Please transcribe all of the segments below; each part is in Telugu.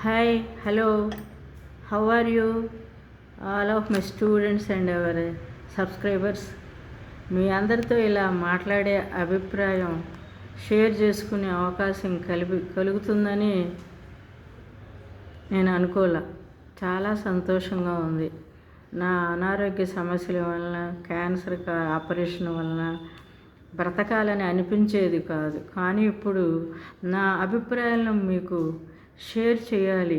Hi, hello, how are you? All of my students and our subscribers. మీ అందరితో ఇలా మాట్లాడే అభిప్రాయం షేర్ చేసుకునే అవకాశం కలుగుతుందని నేను అనుకోలే. చాలా సంతోషంగా ఉంది. నా అనారోగ్య సమస్యల వలన, క్యాన్సర్ ఆపరేషన్ వలన బ్రతకాలని అనిపించేది కాదు. కానీ ఇప్పుడు నా అభిప్రాయాలను మీకు షేర్ చేయాలి,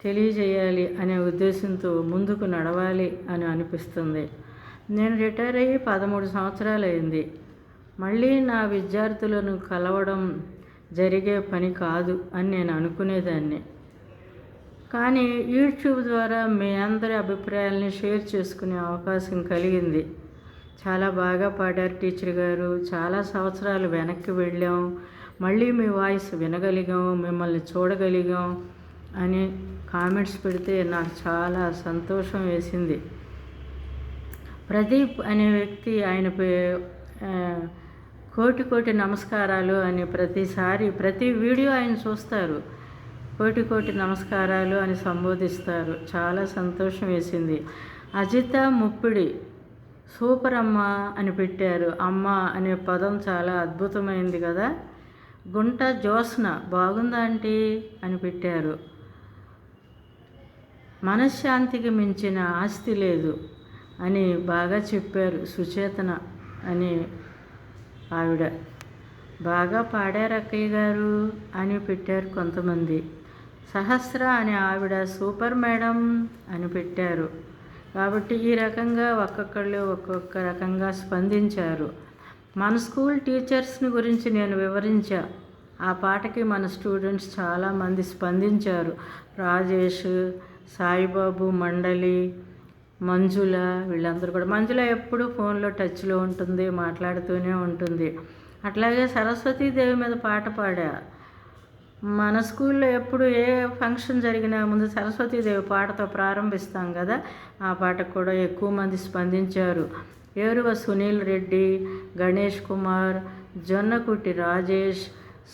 తెలియజేయాలి అనే ఉద్దేశంతో ముందుకు నడవాలి అని అనిపిస్తుంది. నేను రిటైర్ అయ్యి 13 సంవత్సరాలు అయింది. మళ్ళీ నా విద్యార్థులను కలవడం జరిగే పని కాదు అని నేను అనుకునేదాన్ని. కానీ యూట్యూబ్ ద్వారా మీ అందరి అభిప్రాయాలని షేర్ చేసుకునే అవకాశం కలిగింది. చాలా బాగా పాడారు టీచర్ గారు, చాలా సంవత్సరాలు వెనక్కి వెళ్ళాం, మళ్ళీ మీ వాయిస్ వినగలిగాం, మిమ్మల్ని చూడగలిగాం అని కామెంట్స్ పెడితే నాకు చాలా సంతోషం వేసింది. ప్రదీప్ అనే వ్యక్తి ఆయన కోటి నమస్కారాలు అని ప్రతిసారి ప్రతి వీడియో ఆయన చూస్తారు, కోటి నమస్కారాలు అని సంబోధిస్తారు. చాలా సంతోషం వేసింది. అజిత ముప్పిడి సూపర్ అమ్మ అని పెట్టారు. అమ్మ అనే పదం చాలా అద్భుతమైంది కదా. గుంట జోస్న బాగుందా ఆంటీ అని పెట్టారు. మనశ్శాంతికి మించిన ఆస్తి లేదు అని బాగా చెప్పారు సుచేతన అని ఆవిడ. బాగా పాడారు అక్కయ్య గారు అని పెట్టారు కొంతమంది. సహస్ర అనే ఆవిడ సూపర్ మేడం అని పెట్టారు. కాబట్టి ఈ రకంగా ఒక్కొక్కళ్ళు ఒక్కొక్క రకంగా స్పందించారు. మన స్కూల్ టీచర్స్ని గురించి నేను వివరించా. ఆ పాటకి మన స్టూడెంట్స్ చాలామంది స్పందించారు. రాజేష్, సాయిబాబు, మండలి, మంజుల, వీళ్ళందరూ కూడా. మంజుల ఎప్పుడు ఫోన్లో టచ్లో ఉంటుంది, మాట్లాడుతూనే ఉంటుంది. అట్లాగే సరస్వతీదేవి మీద పాట పాడా. మన స్కూల్లో ఎప్పుడు ఏ ఫంక్షన్ జరిగినా ముందు సరస్వతీదేవి పాటతో ప్రారంభిస్తాం కదా, ఆ పాటకు కూడా ఎక్కువ మంది స్పందించారు. ఏరువ సునీల్ రెడ్డి, గణేష్ కుమార్, జొన్నకుటి రాజేష్,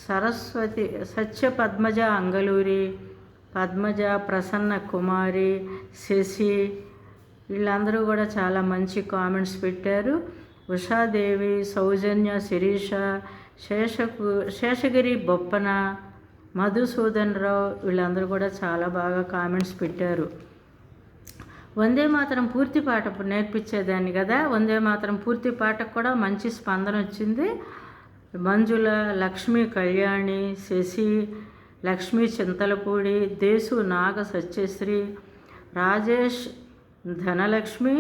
సరస్వతి, సత్య పద్మజ అంగలూరి, పద్మజ, ప్రసన్న కుమారి, శశి, వీళ్ళందరూ కూడా చాలా మంచి కామెంట్స్ పెట్టారు. ఉషాదేవి, సౌజన్య, శిరీష, శేషగిరి బొప్పన, మధుసూదన్ రావు, వీళ్ళందరూ కూడా చాలా బాగా కామెంట్స్ పెట్టారు. వందే మాతరం పూర్తి పాట నేర్పించేదాన్ని కదా, వందే మాతరం పూర్తి పాటకు కూడా మంచి స్పందన వచ్చింది. మంజుల, లక్ష్మీ కళ్యాణి, శశి, లక్ష్మీ చింతలపూడి, దేశు నాగ సత్యశ్రీ, రాజేష్, ధనలక్ష్మి,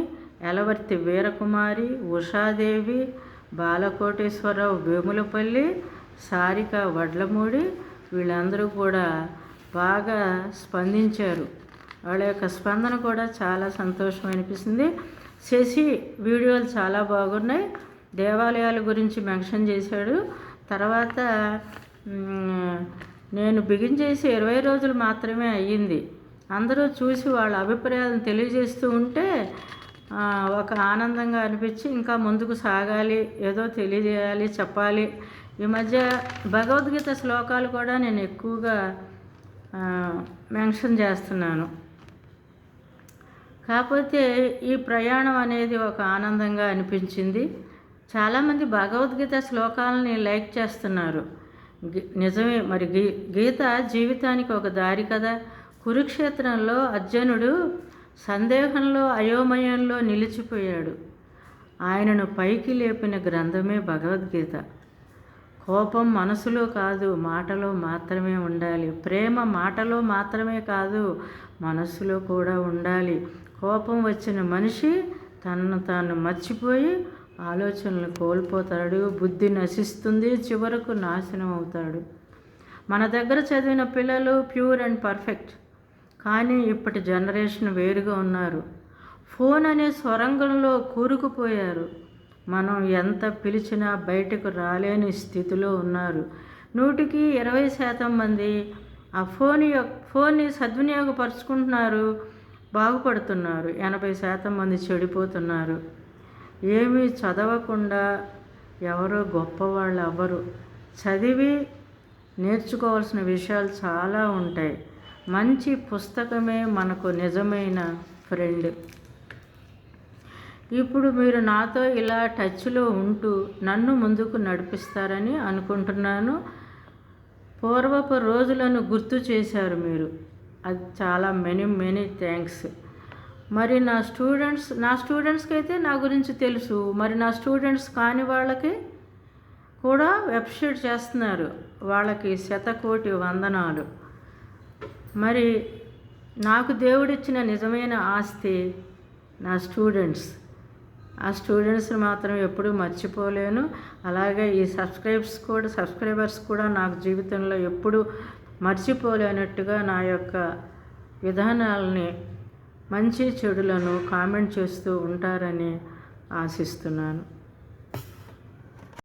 ఎలవర్తి వీరకుమారి, ఉషాదేవి, బాలకోటేశ్వరరావు వేములపల్లి, సారిక వడ్లమూడి, వీళ్ళందరూ కూడా బాగా స్పందించారు. వాళ్ళ యొక్క స్పందన కూడా చాలా సంతోషం అనిపిస్తుంది. శశి వీడియోలు చాలా బాగున్నాయి. దేవాలయాల గురించి మెన్షన్ చేశాడు. తర్వాత నేను బిగిన్ చేసి 20 రోజులు మాత్రమే అయ్యింది. అందరూ చూసి వాళ్ళ అభిప్రాయాలను తెలియజేస్తూ ఉంటే ఒక ఆనందంగా అనిపించి ఇంకా ముందుకు సాగాలి, ఏదో తెలియజేయాలి, చెప్పాలి. ఈ మధ్య భగవద్గీత శ్లోకాలు కూడా నేను ఎక్కువగా మెన్షన్ చేస్తున్నాను. కాకపోతే ఈ ప్రయాణం అనేది ఒక ఆనందంగా అనిపించింది. చాలామంది భగవద్గీత శ్లోకాలని లైక్ చేస్తున్నారు. నిజమే, మరి గీత జీవితానికి ఒక దారి కదా. కురుక్షేత్రంలో అర్జునుడు సందేహంలో, అయోమయంలో నిలిచిపోయాడు. ఆయనను పైకి లేపిన గ్రంథమే భగవద్గీత. కోపం మనసులో కాదు, మాటలో మాత్రమే ఉండాలి. ప్రేమ మాటలో మాత్రమే కాదు, మనసులో కూడా ఉండాలి. కోపం వచ్చిన మనిషి తనను తాను మర్చిపోయి ఆలోచనలు కోల్పోతాడు, బుద్ధి నశిస్తుంది, చివరకు నాశనం అవుతాడు. మన దగ్గర చదివిన పిల్లలు ప్యూర్ అండ్ పర్ఫెక్ట్, కానీ ఇప్పటి జనరేషన్ వేరుగా ఉన్నారు. ఫోన్ అనే సొరంగంలో కూరుకుపోయారు. మనం ఎంత పిలిచినా బయటకు రాలేని స్థితిలో ఉన్నారు. 100కి 20% మంది ఆ ఫోన్ని సద్వినియోగపరుచుకుంటున్నారు, బాగుపడుతున్నారు. 80% మంది చెడిపోతున్నారు. ఏమీ చదవకుండా ఎవరో గొప్పవాళ్ళు అవ్వరు. చదివి నేర్చుకోవాల్సిన విషయాలు చాలా ఉంటాయి. మంచి పుస్తకమే మనకు నిజమైన ఫ్రెండ్. ఇప్పుడు మీరు నాతో ఇలా టచ్లో ఉంటూ నన్ను ముందుకు నడిపిస్తారని అనుకుంటున్నాను. పూర్వపు రోజులను గుర్తు చేశారు మీరు. అది చాలా మెనీ థ్యాంక్స్. మరి నా స్టూడెంట్స్కి అయితే నా గురించి తెలుసు. మరి నా స్టూడెంట్స్ కాని వాళ్ళకి కూడా వెబ్సైట్ చేస్తున్నారు. వాళ్ళకి శతకోటి వందనాలు. మరి నాకు దేవుడిచ్చిన నిజమైన ఆస్తి నా స్టూడెంట్స్. ఆ స్టూడెంట్స్ని మాత్రం ఎప్పుడూ మర్చిపోలేను. అలాగే ఈ సబ్స్క్రైబర్స్ కూడా నాకు జీవితంలో ఎప్పుడూ మర్చిపోలేనట్టుగా నా యొక్క విధానాలని, మంచి చెడులను కామెంట్ చేస్తూ ఉంటారని ఆశిస్తున్నాను.